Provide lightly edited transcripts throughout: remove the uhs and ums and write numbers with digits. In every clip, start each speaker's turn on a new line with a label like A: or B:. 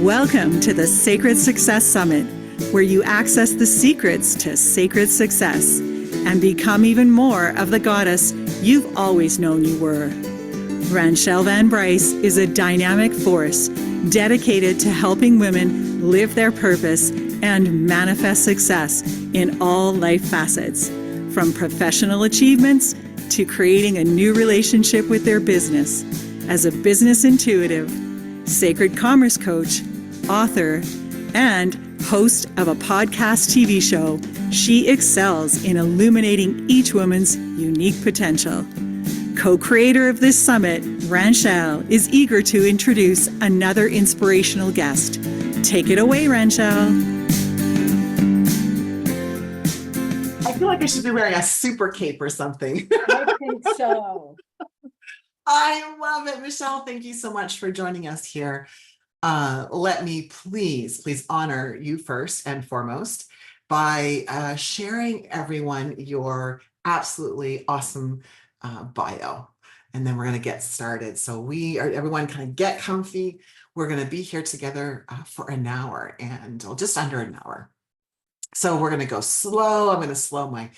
A: Welcome to the Sacred Success Summit, where you access the secrets to sacred success and become even more of the goddess you've always known you were. Ranchelle Van Bryce is a dynamic force dedicated to helping women live their purpose and manifest success in all life facets, from professional achievements to creating a new relationship with their business. As a business intuitive, sacred commerce coach, author, and host of a podcast TV show, she excels in illuminating each woman's unique potential. Co-creator of this summit, Ranchelle is eager to introduce another inspirational guest. Take it away, Ranchelle.
B: I feel like I should be wearing a super cape or something.
C: I think so.
B: I love it. Michelle, thank you so much for joining us here. Let me please honor you first and foremost by sharing everyone your absolutely awesome bio. And then we're going to get started. So everyone kind of get comfy. We're going to be here together for an hour or just under an hour. So we're going to go slow. I'm going to slow my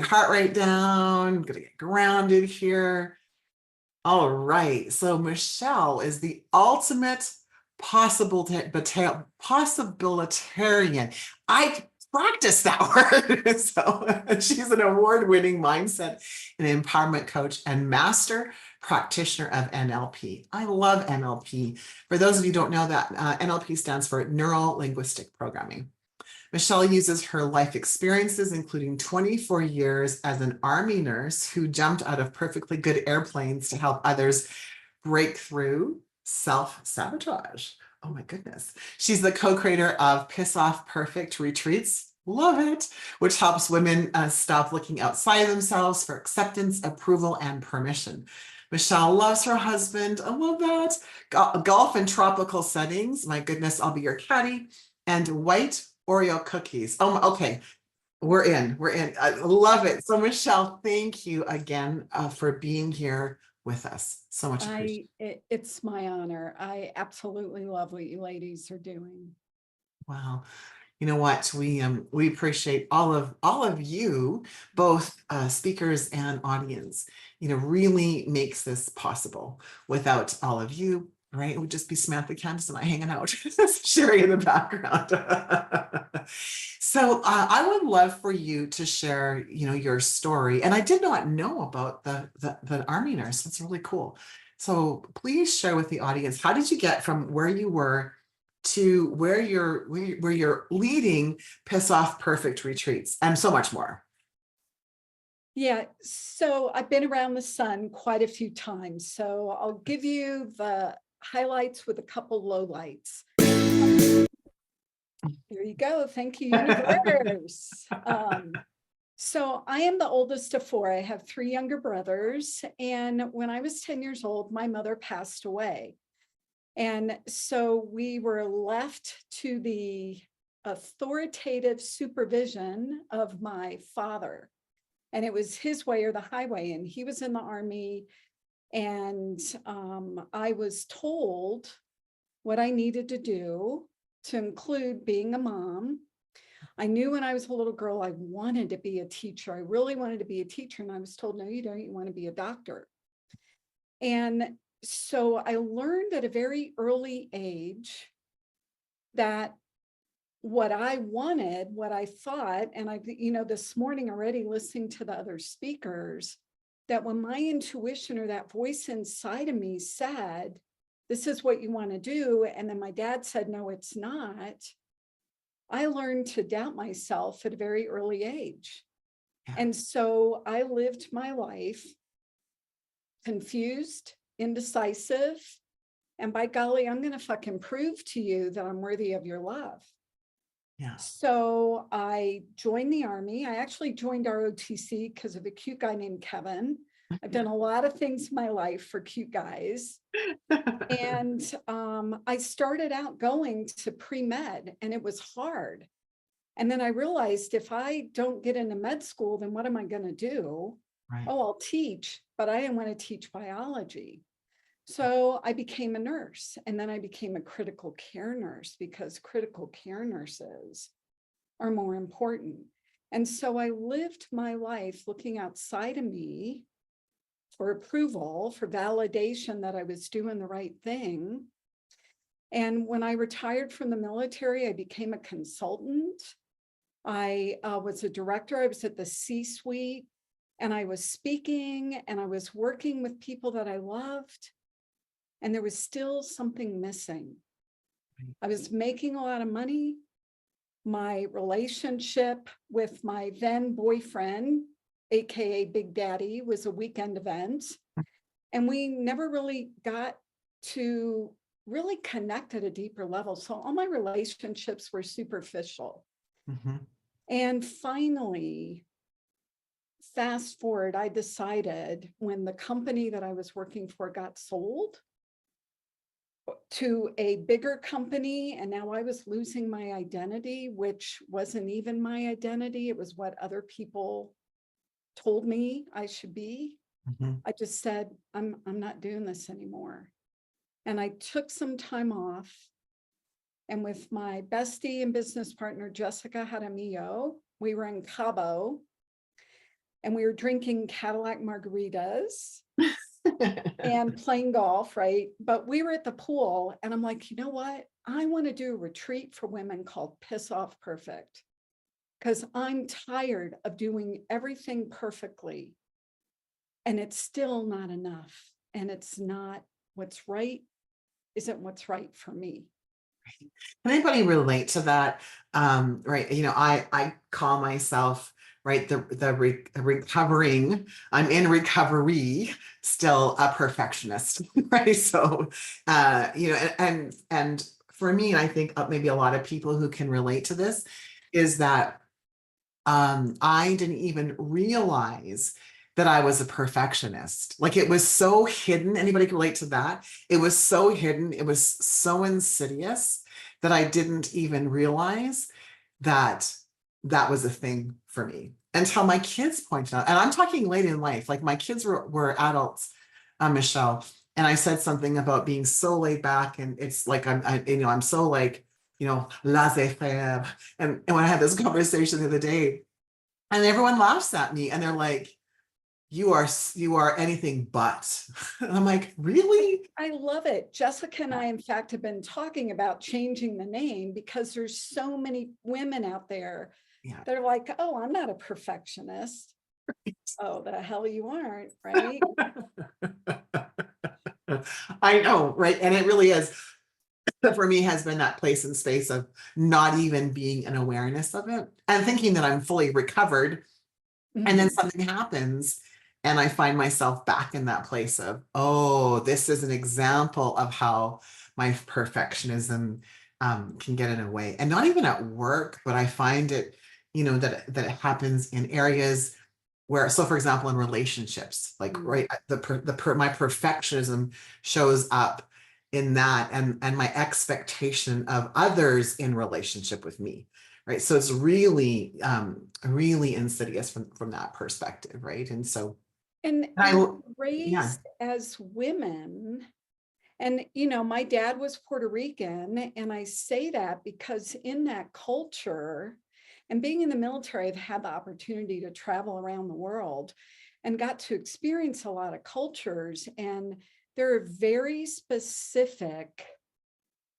B: heart rate down. I'm going to get grounded here. All right. So Michelle is the ultimate possibilitarian. I practiced that word. So she's an award-winning mindset and empowerment coach and master practitioner of NLP. I love NLP. For those of you who don't know that, NLP stands for Neuro Linguistic Programming. Michelle uses her life experiences, including 24 years as an Army nurse who jumped out of perfectly good airplanes to help others break through self-sabotage. Oh my goodness. She's the co-creator of Piss Off Perfect Retreats. Love it. Which helps women stop looking outside themselves for acceptance, approval, and permission. Michelle loves her husband. I love that. Golf in tropical settings. My goodness, I'll be your caddy. And white Oreo cookies. Oh, okay. We're in. I love it. So Michelle, thank you again for being here with us. So much appreciated.
C: It's my honor. I absolutely love what you ladies are doing.
B: Wow. You know what? We appreciate all of you, both speakers and audience. Really makes this possible. Without all of you, right? It would just be Samantha, Candace, and I hanging out, Sherry in the background. So I would love for you to share, your story. And I did not know about the Army nurse. That's really cool. So please share with the audience, how did you get from where you were to where you're leading Piss Off Perfect Retreats and so much more?
C: Yeah, so I've been around the sun quite a few times. So I'll give you the highlights with a couple lowlights. There you go. Thank you, universe. So I am the oldest of four. I have three younger brothers. And when I was 10 years old, my mother passed away. And so we were left to the authoritative supervision of my father. And it was his way or the highway. And he was in the Army. And I was told what I needed to do, to include being a mom. I knew when I was a little girl, I wanted to be a teacher. I really wanted to be a teacher. And I was told, no, you don't. You want to be a doctor. And so I learned at a very early age that what I wanted, what I thought, and this morning already listening to the other speakers, that when my intuition or that voice inside of me said, this is what you want to do, and then my dad said, no, it's not, I learned to doubt myself at a very early age. Yeah. And so I lived my life confused, indecisive, and by golly, I'm going to fucking prove to you that I'm worthy of your love. Yeah. So I joined the Army. I actually joined ROTC because of a cute guy named Kevin. I've done a lot of things in my life for cute guys. And I started out going to pre-med, and it was hard. And then I realized if I don't get into med school, then what am I going to do? Right. Oh, I'll teach, but I didn't want to teach biology. So I became a nurse, and then I became a critical care nurse because critical care nurses are more important. And so I lived my life looking outside of me for approval, for validation that I was doing the right thing. And when I retired from the military, I became a consultant. I was a director. I was at the C-suite, and I was speaking, and I was working with people that I loved. And there was still something missing. I was making a lot of money. My relationship with my then boyfriend, AKA Big Daddy, was a weekend event. And we never really got to really connect at a deeper level. So all my relationships were superficial.
B: Mhm.
C: And finally, fast forward, I decided when the company that I was working for got sold to a bigger company, and now I was losing my identity, which wasn't even my identity. It was what other people told me I should be.
B: Mhm.
C: I just said, I'm not doing this anymore. And I took some time off. And with my bestie and business partner, Jessica Jaramillo, we were in Cabo, and we were drinking Cadillac margaritas and playing golf, right? But we were at the pool, and I'm like, you know what? I want to do a retreat for women called Piss Off Perfect, because I'm tired of doing everything perfectly. And it's still not enough. And it's not what's right, isn't what's right for me.
B: Can anybody relate to that? Right. I call myself, right, recovering, I'm in recovery, still a perfectionist, right? So, and for me, and I think maybe a lot of people who can relate to this, is that I didn't even realize that I was a perfectionist. Like, it was so hidden. Anybody can relate to that? It was so hidden. It was so insidious that I didn't even realize that that was a thing for me until my kids pointed out. And I'm talking late in life, like my kids were adults, Michelle. And I said something about being so laid back, and it's like I'm so like, laissez-faire. And when I had this conversation the other day, and everyone laughs at me, and they're like, you are anything but. And I'm like, really?
C: I love it. Jessica and I, in fact, have been talking about changing the name because there's so many women out there
B: Yeah.
C: that are like, oh, I'm not a perfectionist. Oh, the hell you aren't, right?
B: I know, right? And it really is, for me, has been that place and space of not even being an awareness of it and thinking that I'm fully recovered. And then
C: Mhm.
B: something happens, and I find myself back in that place of, oh, this is an example of how my perfectionism can get in a way. And not even at work, but I find it, that it happens in areas where, so for example, in relationships, like, right, my perfectionism shows up in that, and my expectation of others in relationship with me. Right. So it's really, really insidious from that perspective. Right. And so
C: And
B: I, yeah.
C: raised as women, and my dad was Puerto Rican, and I say that because in that culture, and being in the military, I've had the opportunity to travel around the world and got to experience a lot of cultures, and there are very specific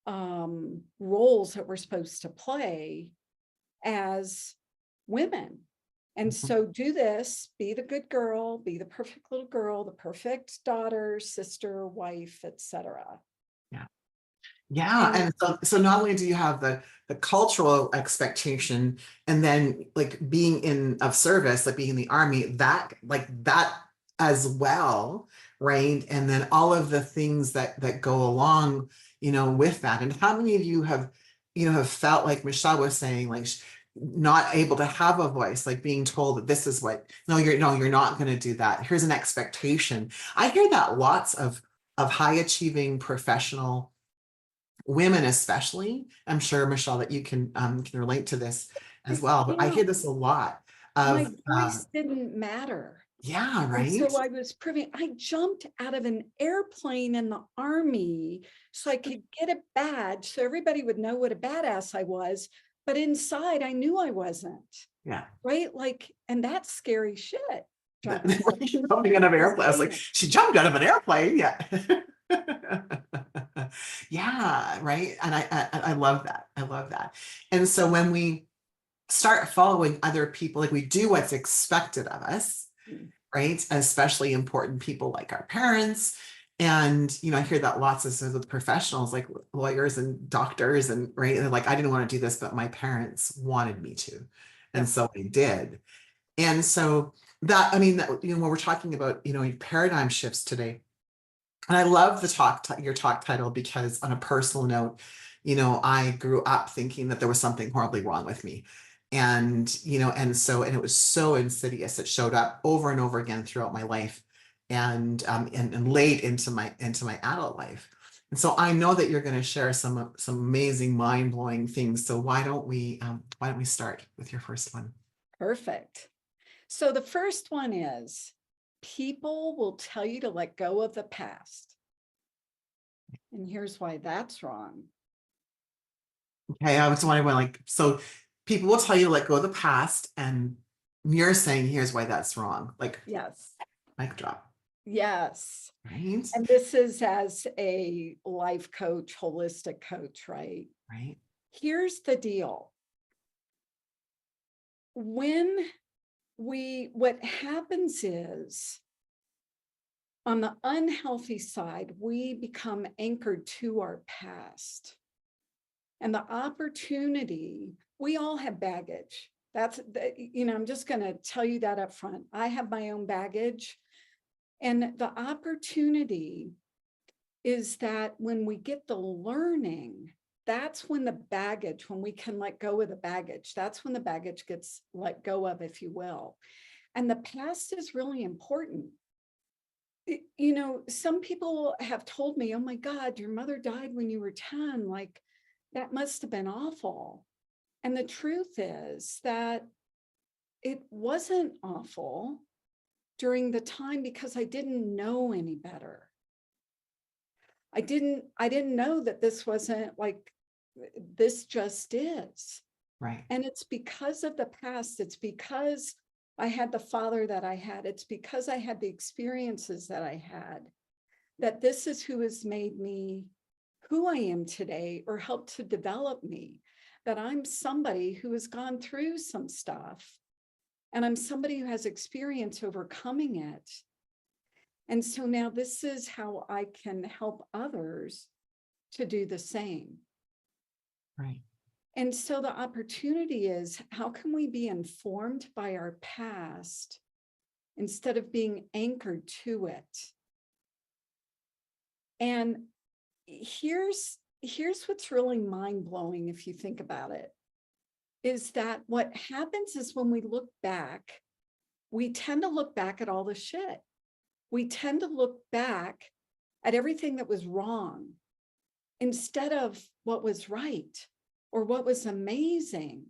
C: roles that we're supposed to play as women. And so do this, be the good girl, be the perfect little girl, the perfect daughter, sister, wife, etc.
B: Yeah. Yeah.
C: And
B: And so not only do you have the cultural expectation, and then like being of service, like being in the army, that as well, right? And then all of the things that go along, with that. And how many of you have felt like Michelle was saying, like, not able to have a voice, like being told that this is what, no, you're not going to do that. Here's an expectation. I hear that lots of high achieving professional women, especially. I'm sure, Michelle, that you can relate to this as well. But I hear this a lot
C: my
B: of
C: voice didn't matter.
B: Yeah,
C: And
B: right.
C: so I was proving, I jumped out of an airplane in the Army so I could get a badge so everybody would know what a badass I was. But inside, I knew I wasn't,
B: Yeah.
C: right? Like, and that's scary shit. Jumping
B: Jumping out of an airplane. I was like, she jumped out of an airplane. Yeah. Yeah, right. And I love that. I love that. And so when we start following other people, like we do what's expected of us, right? Especially important people like our parents. And, I hear that lots of with professionals like lawyers and doctors and right. And they're like, I didn't want to do this, but my parents wanted me to. And so I did. And so that, I mean, that, when we're talking about, paradigm shifts today, and I love the your talk title, because on a personal note, I grew up thinking that there was something horribly wrong with me. And, and it was so insidious. It showed up over and over again throughout my life and late into my adult life. And so I know that you're going to share some amazing, mind-blowing things. So why don't we start with your first one?
C: Perfect. So the first one is, people will tell you to let go of the past. And here's why that's wrong.
B: Okay, I was wondering, like, so people will tell you to let go of the past, and you're saying here's why that's wrong. Like,
C: Yes.
B: mic drop.
C: Yes.
B: Right.
C: And this is as a life coach, holistic coach, right?
B: Right.
C: Here's the deal. What happens is, on the unhealthy side, we become anchored to our past. And the opportunity, we all have baggage. I'm just going to tell you that up front. I have my own baggage. And the opportunity is that when we get the learning, that's when when we can let go of the baggage, that's when the baggage gets let go of, if you will. And the past is really important. Some people have told me, oh my God, your mother died when you were 10. Like, that must have been awful. And the truth is that it wasn't awful during the time, because I didn't know any better. I didn't know that this wasn't like, this just is.
B: Right.
C: And it's because of the past. It's because I had the father that I had. It's because I had the experiences that I had, that this is who has made me who I am today, or helped to develop me, that I'm somebody who has gone through some stuff, and I'm somebody who has experience overcoming it. And so now this is how I can help others to do the same.
B: Right.
C: And so the opportunity is, how can we be informed by our past instead of being anchored to it? And here's what's really mind-blowing, if you think about it, is that what happens is, when we look back, we tend to look back at all the shit. We tend to look back at everything that was wrong instead of what was right or what was amazing.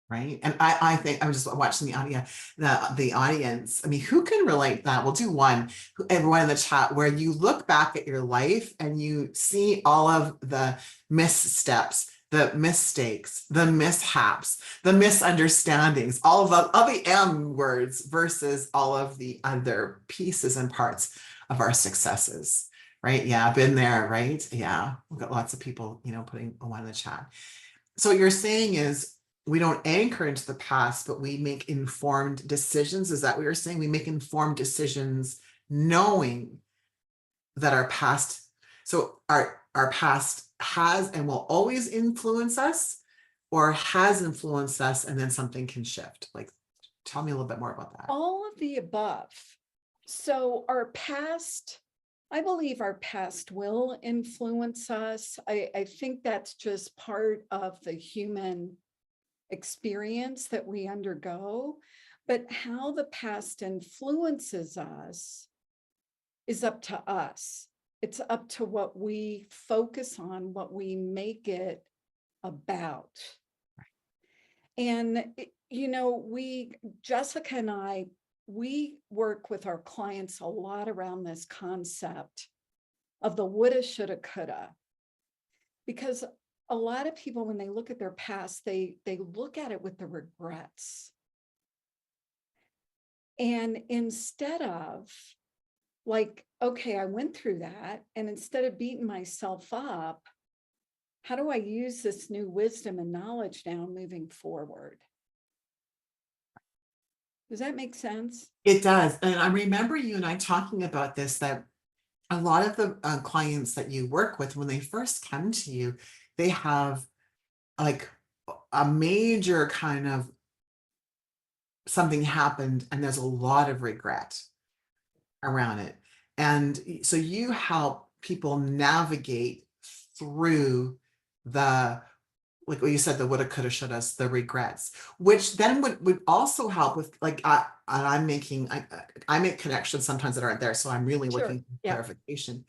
B: Right. And I think I was just watching the audience. I mean, who can relate that? We'll do one, everyone in the chat, where you look back at your life and you see all of the missteps, the mistakes, the mishaps, the misunderstandings, all the M words versus all of the other pieces and parts of our successes. Right. Yeah. Been there. Right. Yeah. We've got lots of people, putting one in the chat. So what you're saying is, we don't anchor into the past, but we make informed decisions. Is that what you're saying? We make informed decisions knowing that our past has and will always influence us, or has influenced us, and then something can shift. Like, tell me a little bit more about that.
C: All of the above. So our past, I believe our past will influence us. I think that's just part of the human experience that we undergo. But how the past influences us is up to us. It's up to what we focus on, what we make it about. And, Jessica and I, we work with our clients a lot around this concept of the woulda, shoulda, coulda. Because a lot of people, when they look at their past, they look at it with the regrets. And instead of like, okay, I went through that, and instead of beating myself up, how do I use this new wisdom and knowledge now moving forward? Does that make sense?
B: It does. And I remember you and I talking about this, that a lot of the clients that you work with, when they first come to you, they have like a major kind of something happened and there's a lot of regret around it. And so you help people navigate through the, like what you said, the woulda, coulda, shouldas, the regrets, which then would also help with like, I make connections sometimes that aren't there. So I'm really
C: Sure.
B: looking for
C: Yeah.
B: clarification.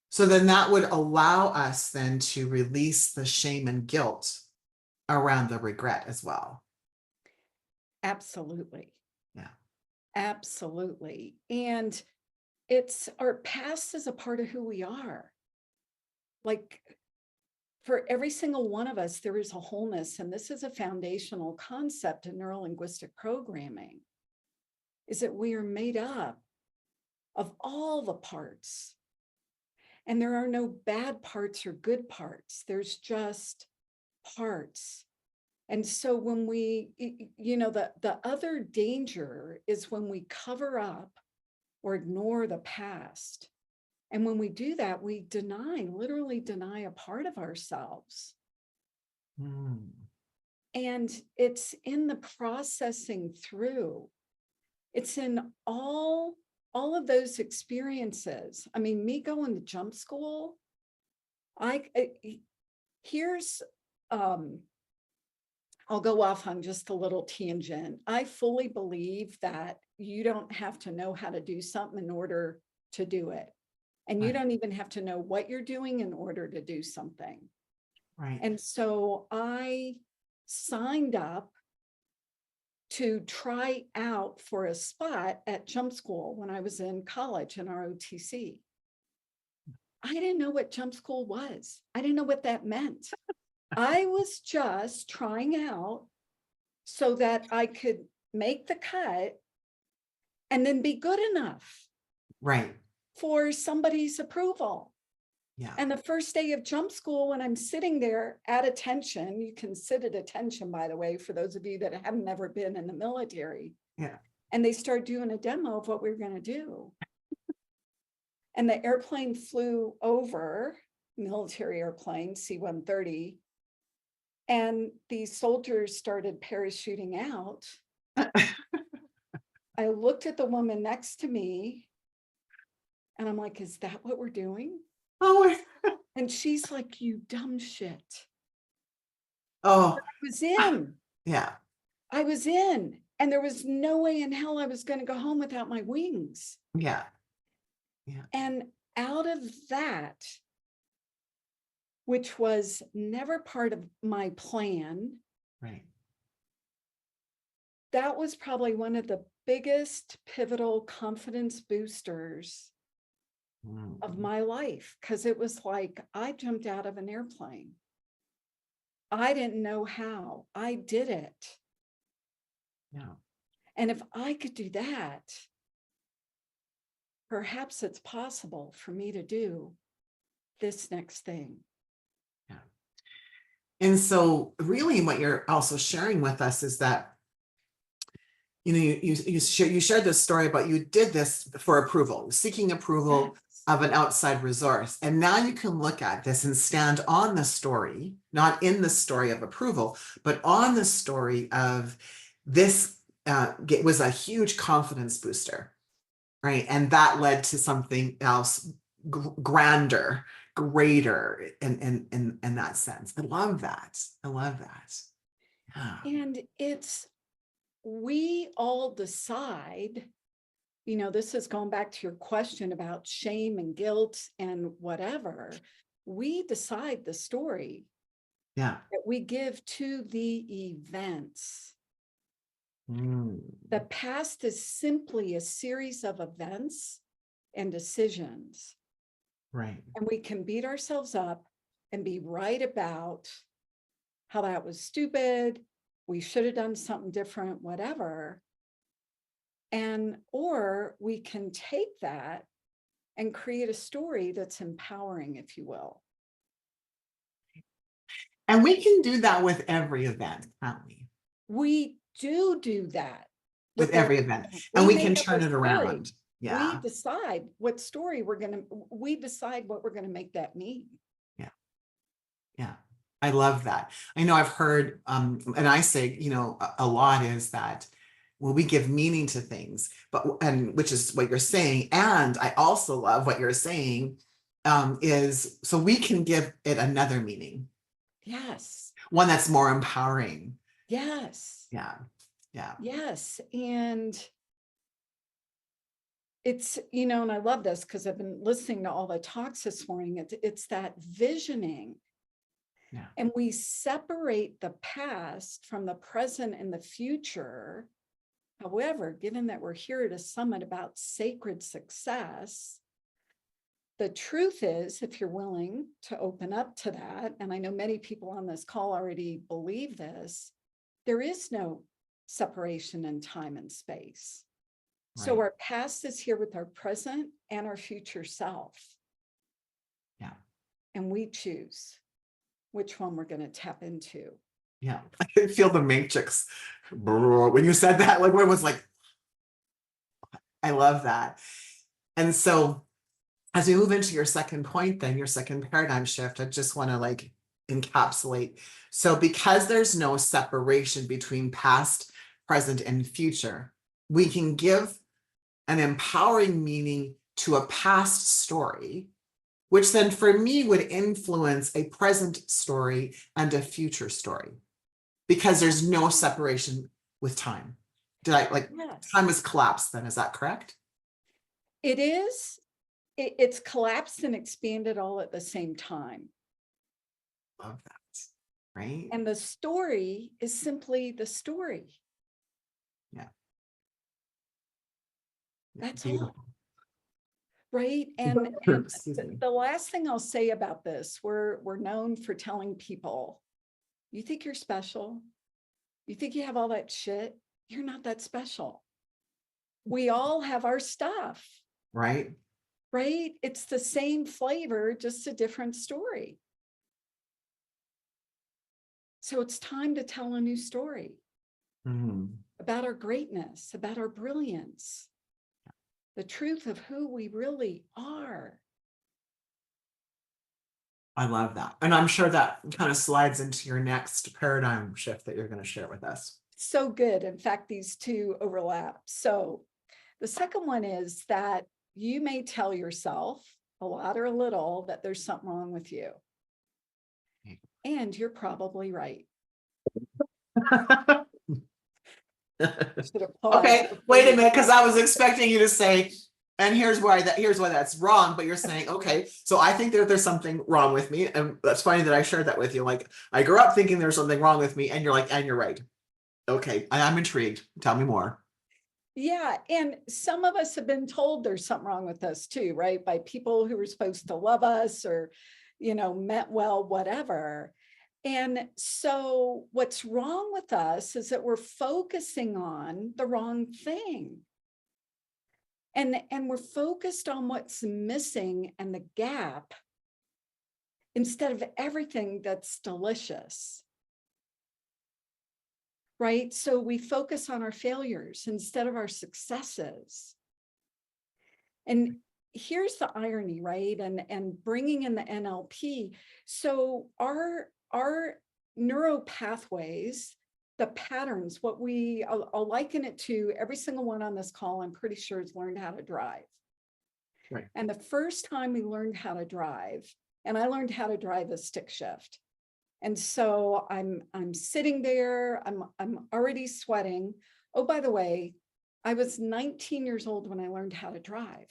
B: So then that would allow us then to release the shame and guilt around the regret as well.
C: Absolutely.
B: Yeah.
C: Absolutely. And it's our past is a part of who we are. Like for every single one of us, there is a wholeness. And this is a foundational concept in neurolinguistic programming, is that we are made up of all the parts. And there are no bad parts or good parts. There's just parts. And so when we, the other danger is when we cover up or ignore the past. And when we do that, we literally deny a part of ourselves.
B: Mm.
C: And it's in the processing through. It's in all of those experiences. I mean, me going to jump school, here's, I'll go off on just a little tangent. I fully believe that you don't have to know how to do something in order to do it. And you
B: Right.
C: don't even have to know what you're doing in order to do something.
B: Right.
C: And so I signed up to try out for a spot at jump school when I was in college in ROTC. I didn't know what jump school was. I didn't know what that meant. I was just trying out so that I could make the cut and then be good enough
B: Right.
C: for somebody's approval.
B: Yeah.
C: And the first day of jump school, when I'm sitting there at attention, you can sit at attention, by the way, for those of you that haven't ever been in the military.
B: Yeah.
C: And they start doing a demo of what we were going to do. And the airplane flew over, military airplane, C-130. And these soldiers started parachuting out. I looked at the woman next to me and I'm like, is that what we're doing?
B: Oh.
C: And she's like, you dumb shit.
B: Oh.
C: I was in.
B: Yeah.
C: I was in. And there was no way in hell I was going to go home without my wings.
B: Yeah. Yeah.
C: And out of that, which was never part of my plan,
B: Right.
C: that was probably one of the biggest pivotal confidence boosters of my life, because it was like I jumped out of an airplane. I didn't know how. I did it.
B: Yeah.
C: And if I could do that, perhaps it's possible for me to do this next thing.
B: Yeah. And so really what you're also sharing with us is that, you shared this story about you did this for approval, seeking approval of an outside resource. And now you can look at this and stand on the story, not in the story of approval, but on the story of this was a huge confidence booster, right? And that led to something else grander, greater in that sense. I love that. I love that. Yeah.
C: And we all decide, this is going back to your question about shame and guilt and whatever. We decide the story
B: Yeah.
C: that we give to the events.
B: Mm.
C: The past is simply a series of events and decisions.
B: Right.
C: And we can beat ourselves up and be right about how that was stupid, we should have done something different, whatever. And, or we can take that and create a story that's empowering, if you will.
B: And we can do that with every event, can't we?
C: We do that
B: With every event. And
C: We
B: we can
C: make up a
B: turn it
C: story.
B: around.
C: We
B: Yeah.
C: decide what story we decide what we're gonna make that mean.
B: Yeah. Yeah. I love that. I know I've heard, and I say, a lot is that, well, we give meaning to things, and which is what you're saying. And I also love what you're saying, is so we can give it another meaning,
C: Yes,
B: one that's more empowering.
C: yes,
B: Yeah. Yeah.
C: yes. And it's, and I love this because I've been listening to all the talks this morning. It's that visioning.
B: Yeah.
C: And we separate the past from the present and the future. However, given that we're here at a summit about sacred success, the truth is, if you're willing to open up to that, and I know many people on this call already believe this, there is no separation in time and space. So
B: Right.
C: our past is here with our present and our future self.
B: Yeah.
C: And we choose which one we're going to tap into.
B: Yeah. I could feel the matrix when you said that, like when it was like, I love that. And so as we move into your second point, then your second paradigm shift, I just want to encapsulate. So because there's no separation between past, present, and future, we can give an empowering meaning to a past story, which then for me would influence a present story and a future story, because there's no separation with time.
C: Yes.
B: Time has collapsed then, is that correct?
C: It is. It's collapsed and expanded all at the same time.
B: Love that, right?
C: And the story is simply the story.
B: Yeah.
C: That's
B: Beautiful.
C: all. Right. And
B: Excuse me.
C: the last thing I'll say about this, we're known for telling people, you think you're special? You think you have all that shit? You're not that special. We all have our stuff.
B: Right?
C: Right? It's the same flavor, just a different story. So it's time to tell a new story about our greatness, about our brilliance, the truth of who we really are.
B: I love that. And I'm sure that kind of slides into your next paradigm shift that you're going to share with us.
C: So good. In fact, these two overlap. So the second one is that you may tell yourself a lot or a little that there's something wrong with you. And you're probably right.
B: Okay, wait a minute, because I was expecting you to say, and here's why that's wrong, but you're saying, okay, so I think that there's something wrong with me. And that's funny that I shared that with you. Like, I grew up thinking there's something wrong with me, and you're like, and you're right. Okay, I'm intrigued. Tell me more.
C: Yeah. And some of us have been told there's something wrong with us too, right? By people who were supposed to love us or, meant well, whatever. And so what's wrong with us is that we're focusing on the wrong thing. And we're focused on what's missing and the gap instead of everything that's delicious. Right? So we focus on our failures instead of our successes. And here's the irony, right? And bringing in the NLP. So our neuro pathways, the patterns, I'll liken it to every single one on this call, I'm pretty sure has learned how to drive.
B: Right.
C: And the first time we learned how to drive, and I learned how to drive a stick shift. And so I'm sitting there, I'm already sweating. Oh, by the way, I was 19 years old when I learned how to drive.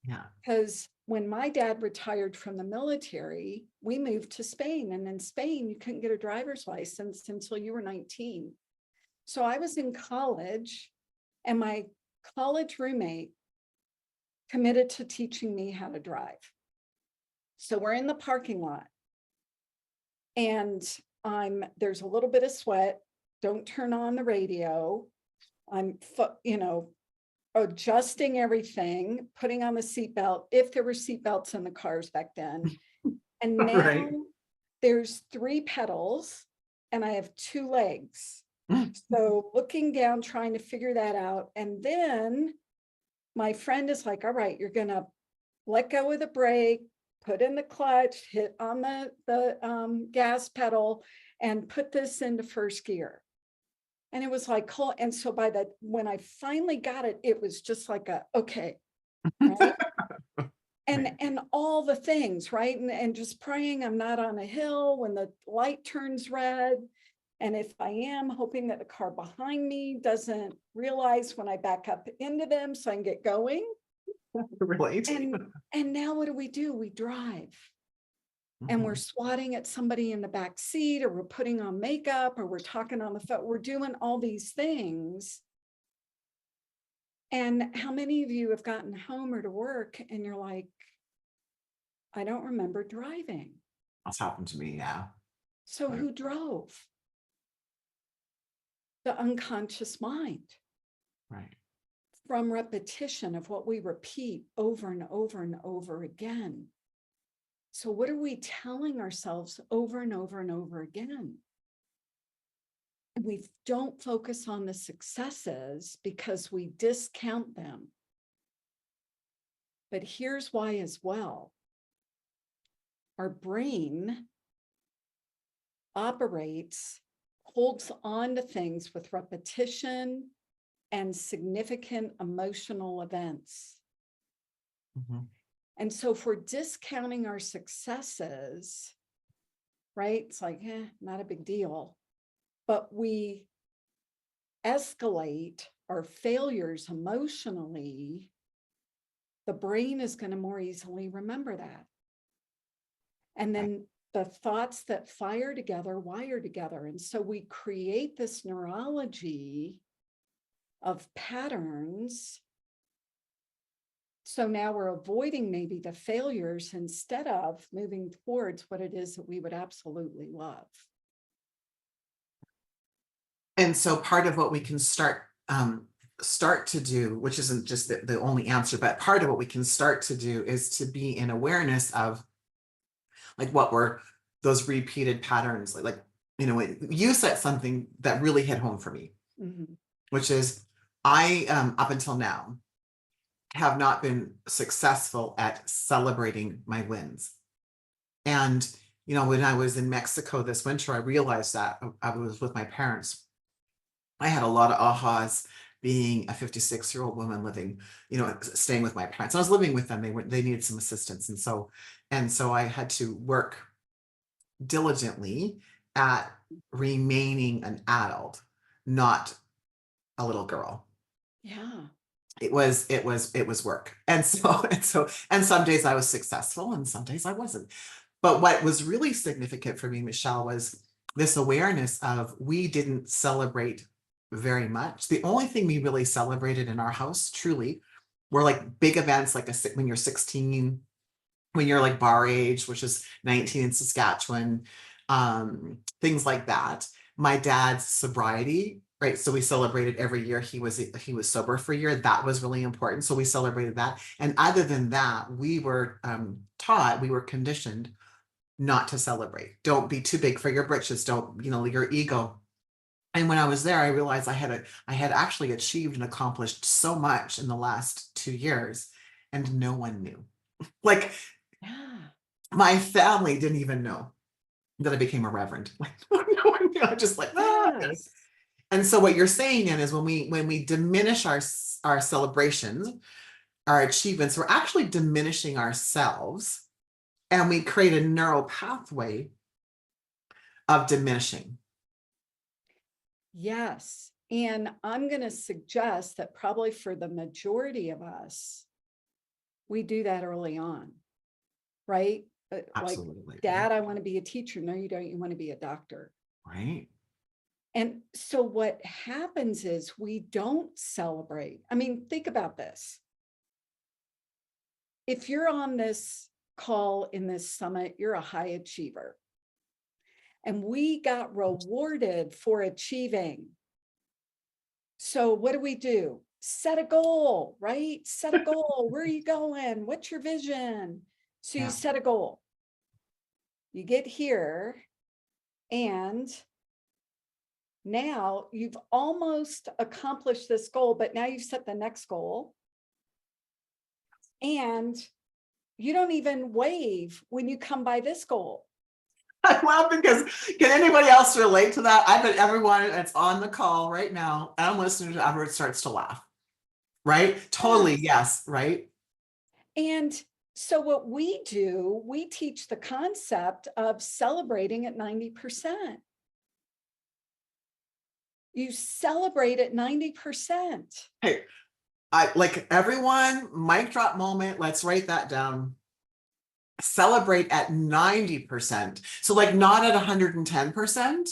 B: Yeah.
C: Because when my dad retired from the military, we moved to Spain. And in Spain, you couldn't get a driver's license until you were 19. So I was in college, and my college roommate committed to teaching me how to drive. So we're in the parking lot, and there's a little bit of sweat. Don't turn on the radio. I'm, adjusting everything, putting on the seatbelt, if there were seatbelts in the cars back then. And now
B: Right.
C: there's 3 pedals and I have 2 legs. So looking down, trying to figure that out. And then my friend is like, all right, you're going to let go of the brake, put in the clutch, hit on the gas pedal, and put this into first gear. And it was like, cool. And so when I finally got it, it was just like okay. Right? And all the things, right? And just praying I'm not on a hill when the light turns red. And if I am, hoping that the car behind me doesn't realize when I back up into them so I can get going.
B: Right.
C: And now what do? We drive. And we're swatting at somebody in the back seat, or we're putting on makeup, or we're talking on the phone. We're doing all these things. And how many of you have gotten home or to work and you're like, I don't remember driving?
B: That's happened to me. Yeah.
C: So
B: Right.
C: who drove? The unconscious mind.
B: Right.
C: From repetition of what we repeat over and over and over again. So what are we telling ourselves over and over and over again? And we don't focus on the successes because we discount them. But here's why as well. Our brain operates, holds on to things with repetition and significant emotional events. And so if we're discounting our successes, right? It's like, not a big deal. But we escalate our failures emotionally, the brain is going to more easily remember that. And then the thoughts that fire together, wire together. And so we create this neurology of patterns. So now we're avoiding maybe the failures instead of moving towards what it is that we would absolutely love.
B: And so part of what we can start to do, which isn't just the only answer, but part of what we can start to do is to be in awareness of like what were those repeated patterns. Like you said something that really hit home for me, which is I up until now have not been successful at celebrating my wins. And when I was in Mexico this winter, I realized that I was with my parents. I had a lot of ahas being a 56-year-old woman living, staying with my parents. I was living with them. They needed some assistance. And so I had to work diligently at remaining an adult, not a little girl.
C: Yeah.
B: It was work. And some days I was successful and some days I wasn't. But what was really significant for me, Michelle, was this awareness of we didn't celebrate very much. The only thing we really celebrated in our house, truly, were like big events, like when you're 16, when you're like bar age, which is 19 in Saskatchewan, things like that. My dad's sobriety, right? So we celebrated every year he was sober for a year. That was really important. So we celebrated that. And other than that, we were we were conditioned not to celebrate. Don't be too big for your britches. Don't, your ego. And when I was there, I realized I had actually achieved and accomplished so much in the last 2 years, and no one knew. Like, my family didn't even know that I became a reverend. Like, no one knew. I'm just like,
C: Yes.
B: And so what you're saying then is when we diminish our celebrations, our achievements, we're actually diminishing ourselves, and we create a neural pathway of diminishing.
C: Yes. And I'm going to suggest that probably for the majority of us, we do that early on, right? Like,
B: Absolutely.
C: Dad, I want to be a teacher. No, you don't. You want to be a doctor.
B: Right.
C: And so what happens is we don't celebrate. I mean, think about this. If you're on this call in this summit, you're a high achiever. And we got rewarded for achieving. So what do? Set a goal, right? Set a goal. Where are you going? What's your vision? So you set a goal. You get here, and now you've almost accomplished this goal, but now you've set the next goal. And you don't even wave when you come by this goal.
B: I'm laughing because can anybody else relate to that? I bet everyone that's on the call right now, and I'm listening to Everett starts to laugh. Right? Totally. Yes. Right.
C: And so what we do, we teach the concept of celebrating at 90%. You celebrate at 90%.
B: Hey, I like everyone, mic drop moment. Let's write that down. Celebrate at 90%. So like not at 110%.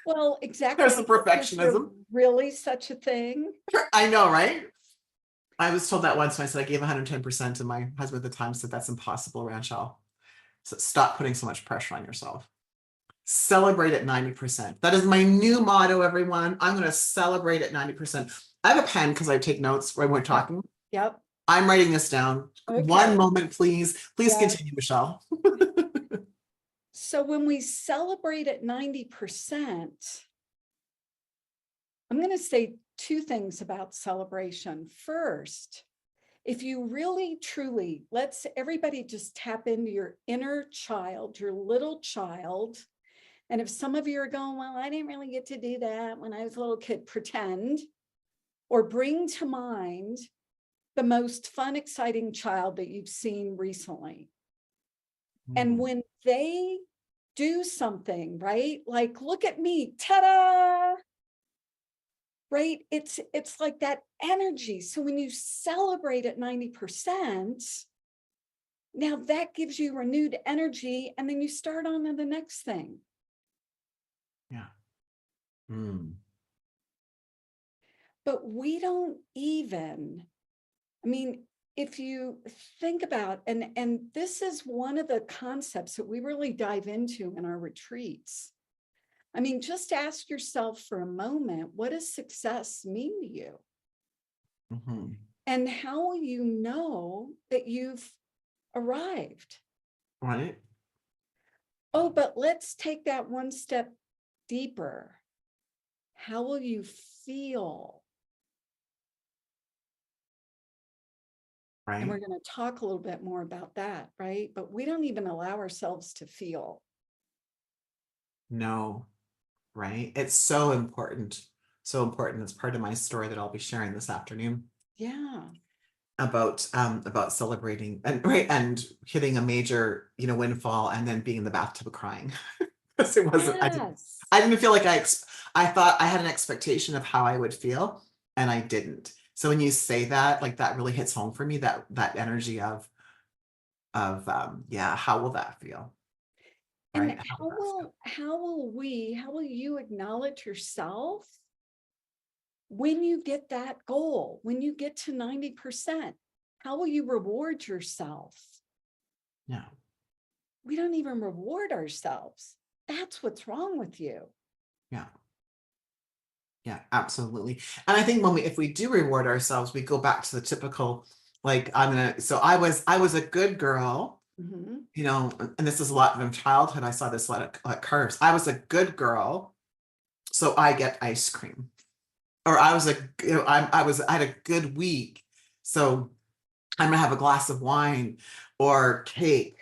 C: Well, exactly.
B: There's the
C: Is there
B: perfectionism.
C: really such a thing?
B: I know, right? I was told that once when I said I gave 110%, and my husband at the time said that's impossible, Ranchelle. So stop putting so much pressure on yourself. Celebrate at 90%. That is my new motto, everyone. I'm going to celebrate at 90%. I have a pen because I take notes when we're talking.
C: Yep.
B: I'm writing this down.
C: Okay.
B: One moment, please. Please continue, Michelle.
C: So when we celebrate at 90%, I'm going to say two things about celebration. First, if you really, truly, let's everybody just tap into your inner child, your little child. And if some of you are going, well, I didn't really get to do that when I was a little kid, pretend or bring to mind the most fun, exciting child that you've seen recently. And when they do something, right? Like, look at me, ta-da, right? It's like that energy. So when you celebrate at 90%, now that gives you renewed energy, and then you start on to the next thing.
B: Yeah.
C: But we don't even, I mean, if you think about, and this is one of the concepts that we really dive into in our retreats. I mean, just ask yourself for a moment, what does success mean to you? And how will you know that you've arrived?
B: Right.
C: Oh, but let's take that one step deeper. How will you feel?
B: Right.
C: And we're going to talk a little bit more about that, right? But we don't even allow ourselves to feel.
B: No, right? It's so important. So important. It's part of my story that I'll be sharing this afternoon.
C: Yeah. About
B: celebrating and hitting a major, windfall, and then being in the bathtub crying. Because it wasn't, I didn't feel like I thought I had an expectation of how I would feel, and I didn't. So when you say that, like that really hits home for me, that energy of how will that feel?
C: And
B: right?
C: how will you acknowledge yourself when you get that goal, when you get to 90%? How will you reward yourself?
B: Yeah.
C: We don't even reward ourselves. That's what's wrong with you.
B: Yeah. Yeah, absolutely. And I think if we do reward ourselves, we go back to the typical, like, so I was a good girl, and this is a lot from childhood. I saw this a lot of curves. I was a good girl, so I get ice cream. Or I had a good week, so I'm gonna have a glass of wine or cake,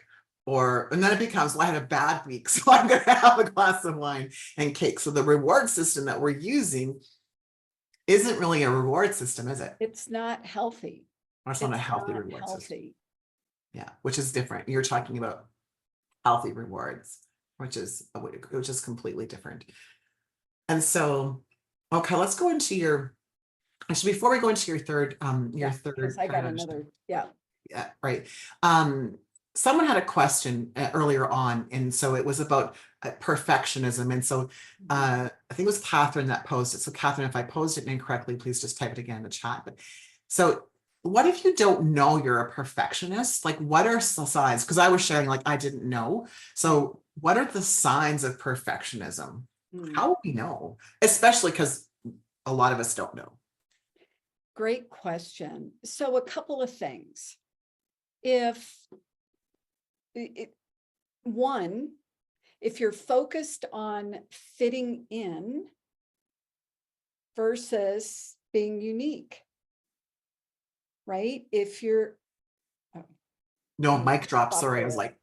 B: and then it becomes, well, I had a bad week, so I'm gonna have a glass of wine and cake. So the reward system that we're using isn't really a reward system, is it?
C: It's not healthy.
B: It's not a healthy reward system. Yeah, which is different. You're talking about healthy rewards, which is completely different. And so, okay, let's go into your. Actually, before we go into your third,
C: I got another. Yeah.
B: Yeah, right. Someone had a question earlier on, and so it was about perfectionism. And so I think it was Catherine that posted. So Catherine, if I posed it incorrectly, please just type it again in the chat. But so what if you don't know you're a perfectionist? Like, what are the signs? Because I was sharing, like, I didn't know. So what are the signs of perfectionism? How will we know? Especially because a lot of us don't know.
C: Great question. So a couple of things. If one, if you're focused on fitting in versus being unique, right? If you're
B: No, mic drop. Sorry. I was like,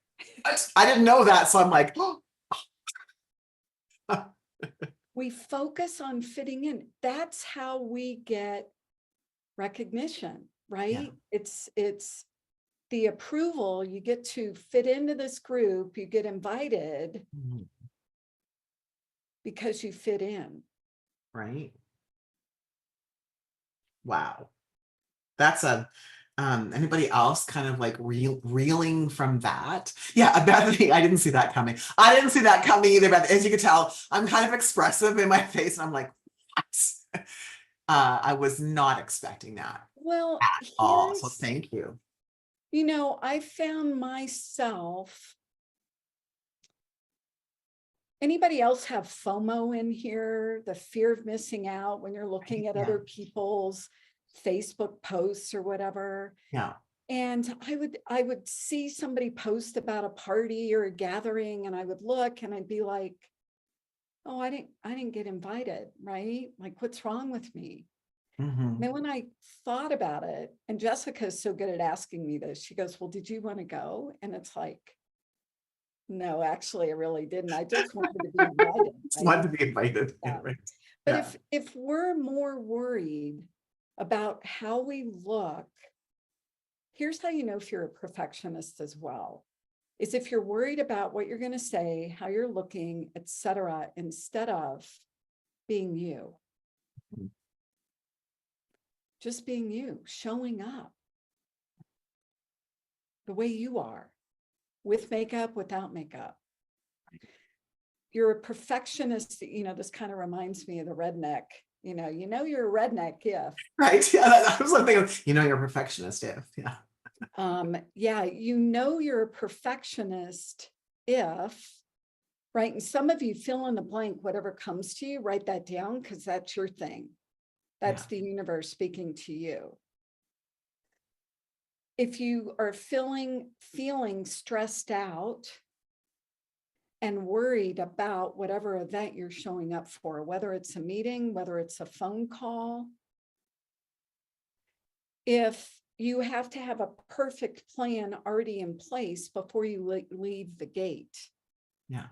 B: what? I didn't know that. So I'm like, oh.
C: We focus on fitting in. That's how we get recognition, right? It's the approval. You get to fit into this group, you get invited because you fit in.
B: Right. Wow. That's a anybody else kind of like reeling from that? Yeah, Bethany, I didn't see that coming. I didn't see that coming either, but as you can tell, I'm kind of expressive in my face. And I'm like, what? I was not expecting that
C: Well,
B: at all. So thank you.
C: You know, I found myself. Anybody else have FOMO in here? The fear of missing out when you're looking at other people's Facebook posts or whatever.
B: Yeah.
C: And I would see somebody post about a party or a gathering, and I would look and I'd be like, oh, I didn't get invited, right? Like, what's wrong with me? And then when I thought about it, and Jessica is so good at asking me this, she goes, well, did you want to go? And it's like, no, actually, I really didn't. I just wanted to be invited.
B: Just wanted to be invited.
C: Yeah.
B: Right.
C: But if we're more worried about how we look, here's how you know if you're a perfectionist as well, is if you're worried about what you're going to say, how you're looking, etc., instead of being you. Just being you, showing up the way you are, with makeup, without makeup. You're a perfectionist. You know, this kind of reminds me of the redneck. You know you're a redneck if.
B: Right. Yeah, that was one thing. You're a perfectionist if. Yeah.
C: Yeah, you're a perfectionist if, right? And some of you fill in the blank, whatever comes to you, write that down because that's your thing. That's the universe speaking to you. If you are feeling stressed out and worried about whatever event you're showing up for, whether it's a meeting, whether it's a phone call, if you have to have a perfect plan already in place before you leave the gate.
B: Yeah.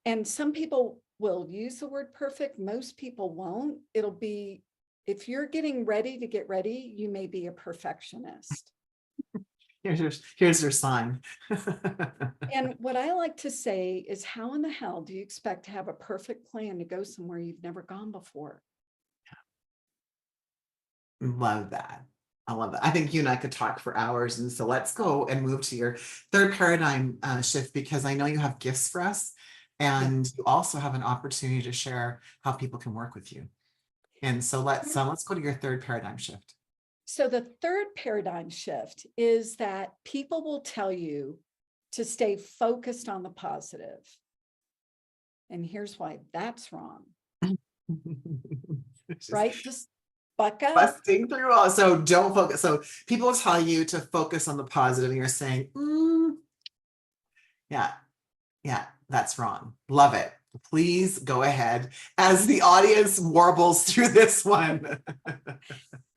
C: And some people will use the word perfect. Most people won't. It'll be, if you're getting ready to get ready, you may be a perfectionist.
B: Here's your sign.
C: And what I like to say is, how in the hell do you expect to have a perfect plan to go somewhere you've never gone before?
B: Love that. I love that. I think you and I could talk for hours. And so let's go and move to your third paradigm shift, because I know you have gifts for us, and you also have an opportunity to share how people can work with you. And so let's go to your third paradigm shift.
C: So the third paradigm shift is that people will tell you to stay focused on the positive. And here's why that's wrong. Right? Just buck up.
B: Busting through all. So don't focus. So people tell you to focus on the positive, and you're saying, yeah, that's wrong. Love it. Please go ahead as the audience warbles through this one.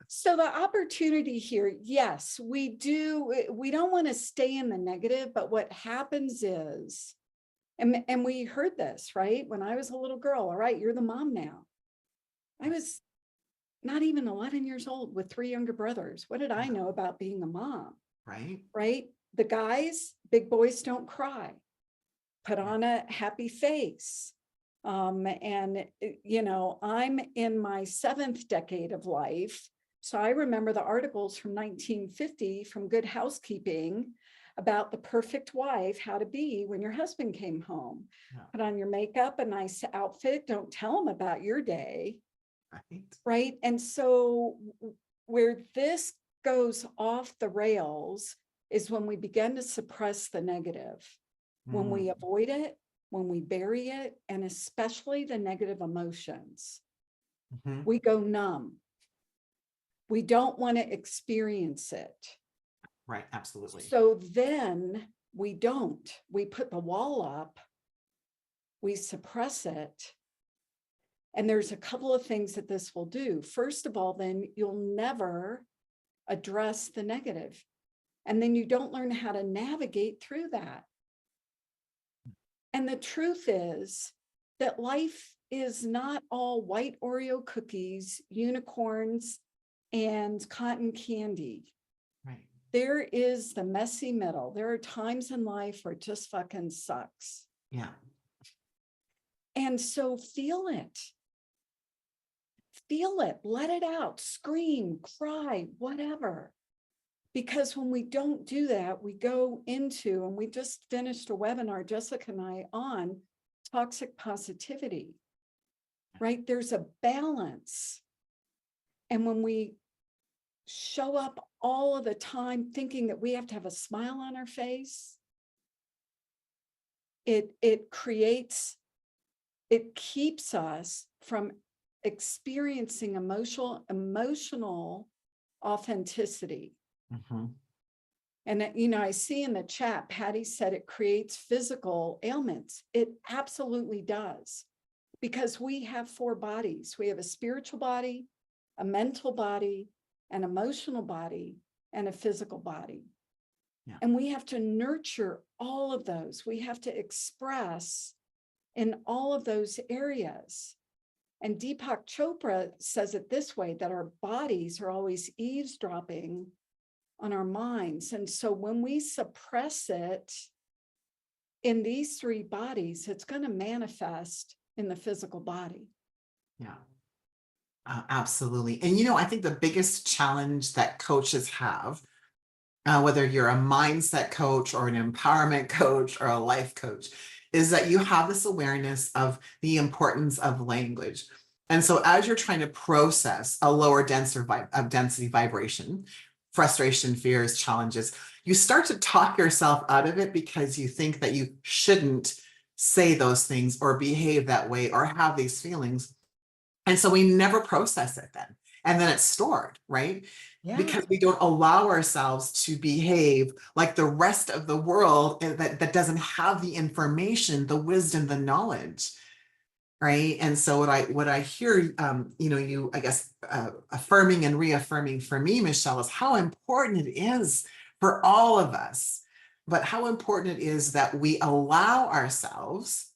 C: So the opportunity here, yes, we don't want to stay in the negative, but what happens is, and we heard this, right? When I was a little girl, all right, you're the mom now. I was not even 11 years old with 3 younger brothers. What did I know about being a mom? Right? The guys, big boys don't cry. Put on a happy face. And, I'm in my 7th decade of life. So I remember the articles from 1950 from Good Housekeeping about the perfect wife, how to be when your husband came home.
B: Yeah.
C: Put on your makeup, a nice outfit. Don't tell him about your day.
B: Right.
C: Right. And so where this goes off the rails is when we begin to suppress the negative, when we avoid it, when we bury it, and especially the negative emotions.
B: Mhm.
C: We go numb. We don't want to experience it.
B: Right. Absolutely.
C: So then we don't. We put the wall up, we suppress it. And there's a couple of things that this will do. First of all, then you'll never address the negative. And then you don't learn how to navigate through that. And the truth is that life is not all white Oreo cookies, unicorns, and cotton candy.
B: Right.
C: There is the messy middle. There are times in life where it just fucking sucks.
B: Yeah.
C: And so feel it. Feel it, let it out, scream, cry, whatever. Because when we don't do that, we go into, and we just finished a webinar, Jessica and I, on toxic positivity, right? There's a balance. And when we show up all of the time thinking that we have to have a smile on our face, it keeps us from experiencing emotional authenticity.
B: Mhm.
C: And, you know, I see in the chat, Patty said it creates physical ailments. It absolutely does, because we have 4 bodies. We have a spiritual body, a mental body, an emotional body, and a physical body.
B: Yeah.
C: And we have to nurture all of those. We have to express in all of those areas. And Deepak Chopra says it this way, that our bodies are always eavesdropping on our minds. And so when we suppress it in these 3 bodies, it's going to manifest in the physical body.
B: Yeah. Absolutely. And, I think the biggest challenge that coaches have, whether you're a mindset coach or an empowerment coach or a life coach, is that you have this awareness of the importance of language. And so as you're trying to process a lower density vibration, frustration, fears, challenges, you start to talk yourself out of it because you think that you shouldn't say those things or behave that way or have these feelings. And so we never process it then. And then it's stored, right?
C: Yeah.
B: Because we don't allow ourselves to behave like the rest of the world that doesn't have the information, the wisdom, the knowledge, right? And so what I hear, you, I guess, affirming and reaffirming for me, Michelle, is how important it is for all of us, but how important it is that we allow ourselves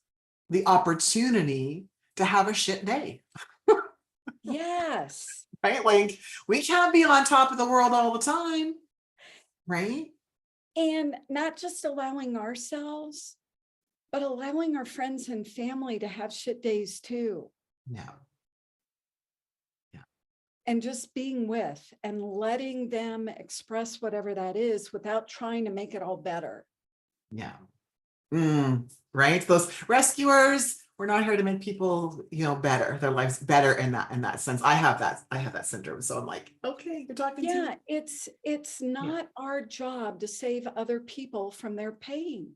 B: the opportunity to have a shit day.
C: Yes.
B: Right? Like, we can't be on top of the world all the time, right?
C: And not just allowing ourselves, but allowing our friends and family to have shit days too.
B: No.
C: And just being with and letting them express whatever that is without trying to make it all better.
B: Yeah. Right? Those rescuers, we're not here to make people, better, their lives better in that sense. I have that syndrome. So I'm like, okay, you're talking to me.
C: It's not our job to save other people from their pain.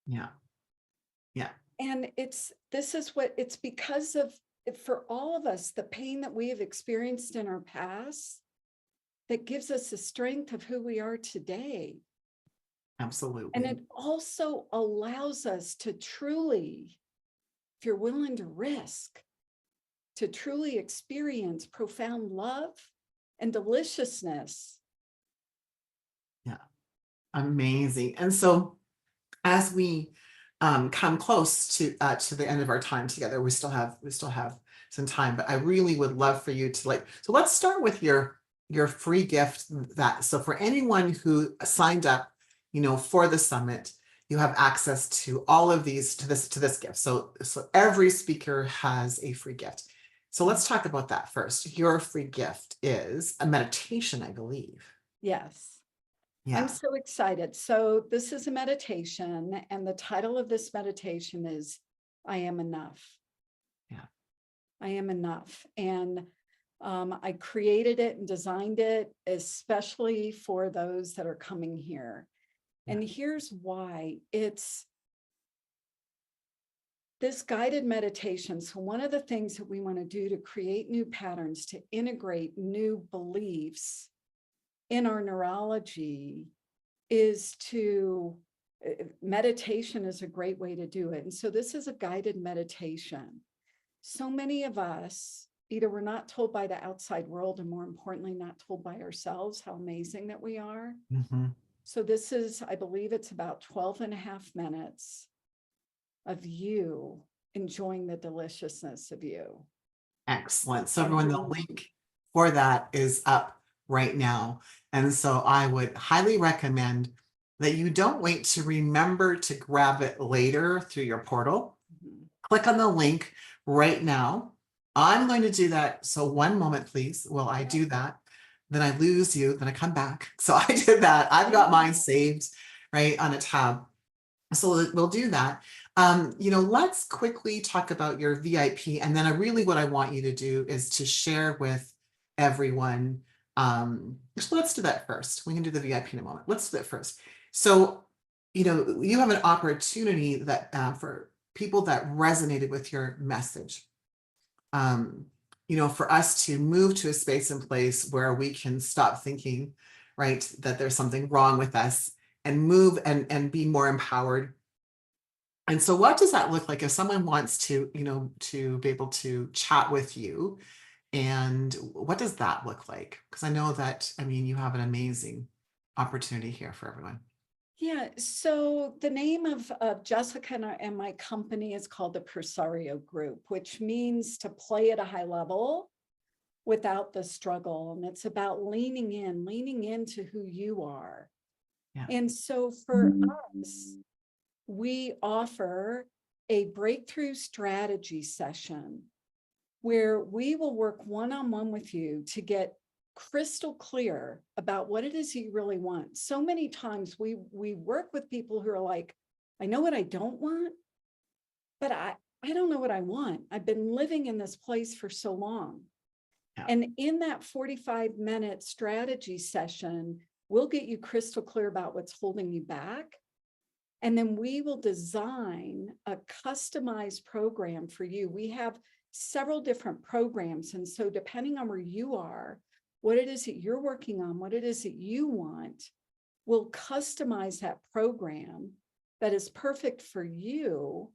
B: Yeah. Yeah.
C: And it's because of, for all of us, the pain that we have experienced in our past that gives us the strength of who we are today.
B: Absolutely.
C: And it also allows us to truly, if you're willing to risk, to truly experience profound love and deliciousness.
B: Yeah. Amazing. And so as we come close to the end of our time together, we still have some time, but I really would love for you to so let's start with your free gift. So for anyone who signed up, for the summit, you have access to all of these, to this gift. So every speaker has a free gift. So let's talk about that first. Your free gift is a meditation, I believe.
C: Yes.
B: Yeah.
C: I'm so excited. So this is a meditation, and the title of this meditation is I Am Enough.
B: Yeah.
C: I am enough. And I created it and designed it especially for those that are coming here. And here's why. It's this guided meditation. So one of the things that we want to do to create new patterns, to integrate new beliefs in our neurology, is to meditation is a great way to do it. And so this is a guided meditation. So many of us, either we're not told by the outside world, and more importantly, not told by ourselves how amazing that we are.
B: Mm-hmm.
C: So this is, I believe it's about 12 and a half minutes of you enjoying the deliciousness of you.
B: Excellent. So everyone, the link for that is up right now. And so I would highly recommend that you don't wait to remember to grab it later through your portal.
C: Mhm.
B: Click on the link right now. I'm going to do that. So one moment, please. Well, I do that. Then I lose you. Then I come back. So I did that. I've got mine saved right on a tab. So we'll do that. Let's quickly talk about your VIP. And then what I want you to do is to share with everyone. So let's do that first. We can do the VIP in a moment. Let's do that first. So, you have an opportunity that for people that resonated with your message. For us to move to a space and place where we can stop thinking, right, that there's something wrong with us and move and be more empowered. And so what does that look like if someone wants to, to be able to chat with you? And what does that look like? Because I know that, you have an amazing opportunity here for everyone.
C: Yeah, so the name of Jessica and my company is called the Presario Group, which means to play at a high level without the struggle. And it's about leaning into who you are.
B: Yeah.
C: And so for us, we offer a breakthrough strategy session where we will work one-on-one with you to get crystal clear about what it is you really want. So many times we work with people who are like, I know what I don't want, but I don't know what I want. I've been living in this place for so long.
B: Yeah.
C: And in that 45-minute strategy session, we'll get you crystal clear about what's holding you back. And then we will design a customized program for you. We have several different programs. And so depending on where you are, what it is that you're working on, what it is that you want, we'll customize that program that is perfect for you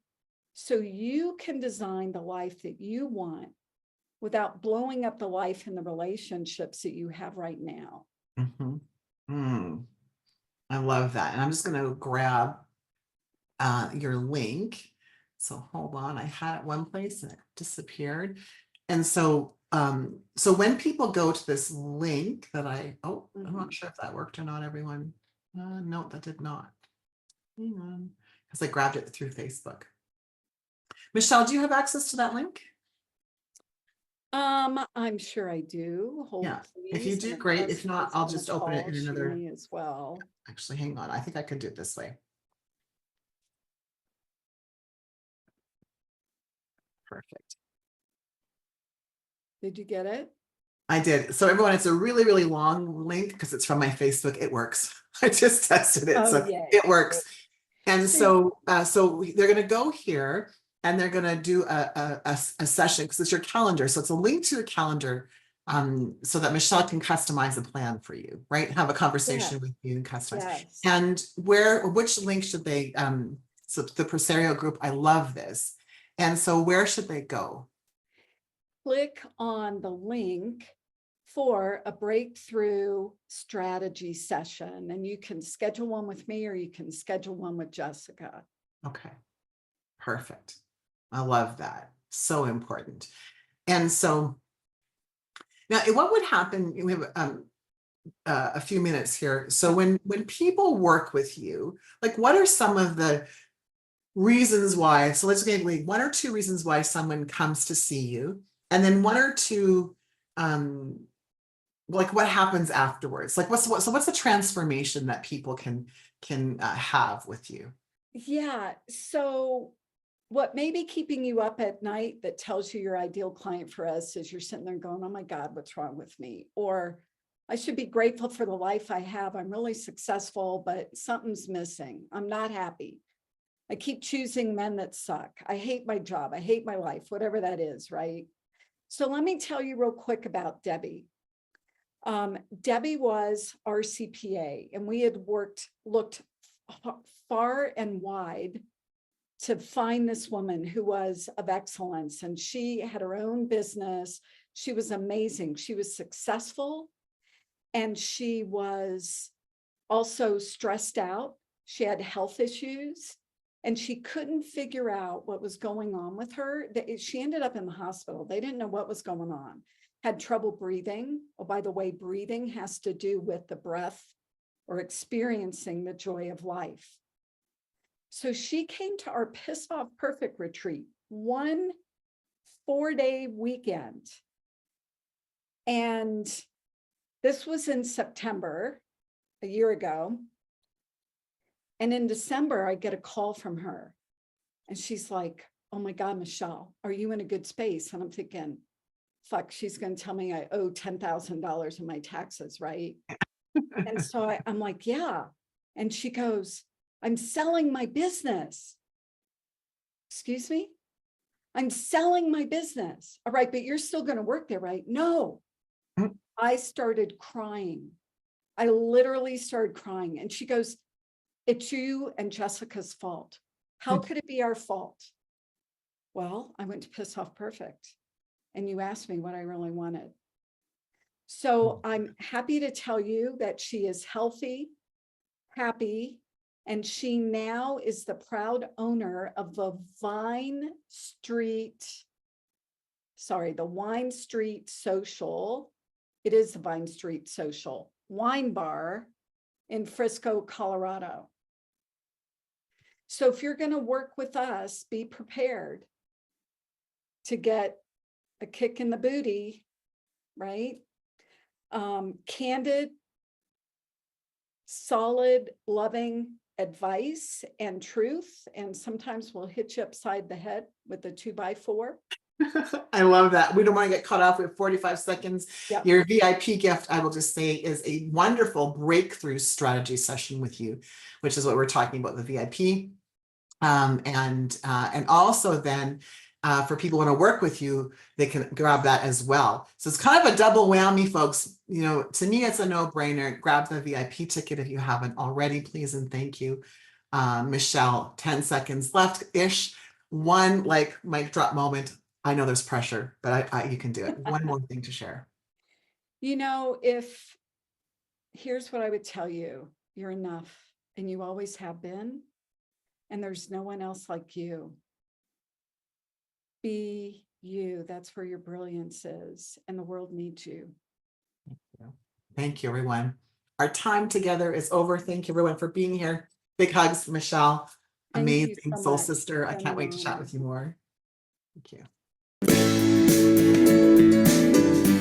C: so you can design the life that you want without blowing up the life and the relationships that you have right now.
B: Mm-hmm. I love that. And I'm just going to grab your link. So hold on, I had it one place and it disappeared. And so when people go to this link that I'm not sure if that worked or not, everyone. No, that did not. Hang on, because I grabbed it through Facebook. Michelle, do you have access to that link?
C: I'm sure I do. Hold,
B: yeah,
C: please.
B: if you do, great. If not, I'll just open it in another.
C: As well.
B: Actually, hang on. I think I can do it this way. Perfect.
C: Did you get it?
B: I did. So everyone, it's a really, really long link because it's from my Facebook. It works. I just tested it. So
C: yay.
B: It works. And so they're going to go here and they're going to do a session because it's your calendar. So it's a link to a calendar so that Michelle can customize a plan for you, right? Have a conversation with you and customize.
C: Yes.
B: And which link should they, so the Presario Group, I love this. And so where should they go?
C: Click on the link for a breakthrough strategy session, and you can schedule one with me or you can schedule one with Jessica.
B: Okay, perfect. I love that. So important. And so now what would happen, we have a few minutes here. So when people work with you, like what are some of the reasons why, so let's give one or two reasons why someone comes to see you. And then one or two, like what happens afterwards? Like what's the transformation that people can have with you?
C: Yeah. So what may be keeping you up at night that tells you your ideal client for us is you're sitting there going, oh my God, what's wrong with me? Or I should be grateful for the life I have. I'm really successful, but something's missing. I'm not happy. I keep choosing men that suck. I hate my job. I hate my life, whatever that is, right? So let me tell you real quick about Debbie. Debbie was our CPA, and we had looked far and wide to find this woman who was of excellence, and she had her own business. She was amazing. She was successful, and she was also stressed out. She had health issues, and she couldn't figure out what was going on with her. She ended up in the hospital. They didn't know what was going on. Had trouble breathing. Oh, by the way, breathing has to do with the breath or experiencing the joy of life. So she came to our Piss Off Perfect retreat, 1 4-day weekend. And this was in September, a year ago. And in December, I get a call from her. And she's like, oh my God, Michelle, are you in a good space? And I'm thinking, fuck, she's going to tell me I owe $10,000 in my taxes, right? And so I'm like, yeah. And she goes, I'm selling my business. Excuse me? I'm selling my business. All right, but you're still going to work there, right? No. I started crying. I literally started crying. And she goes, it's you and Jessica's fault. How could it be our fault? Well, I went to Piss Off Perfect, and you asked me what I really wanted. So I'm happy to tell you that she is healthy, happy, and she now is the proud owner of the Wine Street Social. It is the Vine Street Social wine bar in Frisco, Colorado. So if you're going to work with us, be prepared to get a kick in the booty, right? Candid, solid, loving advice and truth. And sometimes we'll hit you upside the head with a 2x4.
B: I love that. We don't want to get caught off with 45 seconds.
C: Yep.
B: Your VIP gift, I will just say, is a wonderful breakthrough strategy session with you, which is what we're talking about, the VIP. And also then for people who want to work with you, they can grab that as well. So it's kind of a double whammy, folks. You know, to me, it's a no-brainer. Grab the VIP ticket if you haven't already, please and thank you. Michelle, 10 seconds left-ish. One like mic drop moment. I know there's pressure, but you can do it. One more thing to share.
C: You know, here's what I would tell you, you're enough, and you always have been, and there's no one else like you. Be you. That's where your brilliance is, and the world needs you.
B: Thank you, everyone. Our time together is over. Thank you, everyone, for being here. Big hugs, Michelle. Amazing soul sister. I can't wait to chat with you more. Thank you.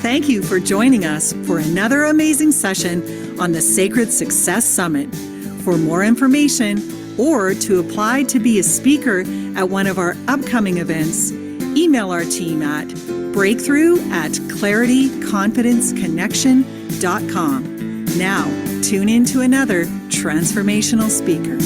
A: Thank you for joining us for another amazing session on the Sacred Success Summit. For more information or to apply to be a speaker at one of our upcoming events, email our team at breakthrough@clarityconfidenceconnection.com. Now, tune in to another transformational speaker.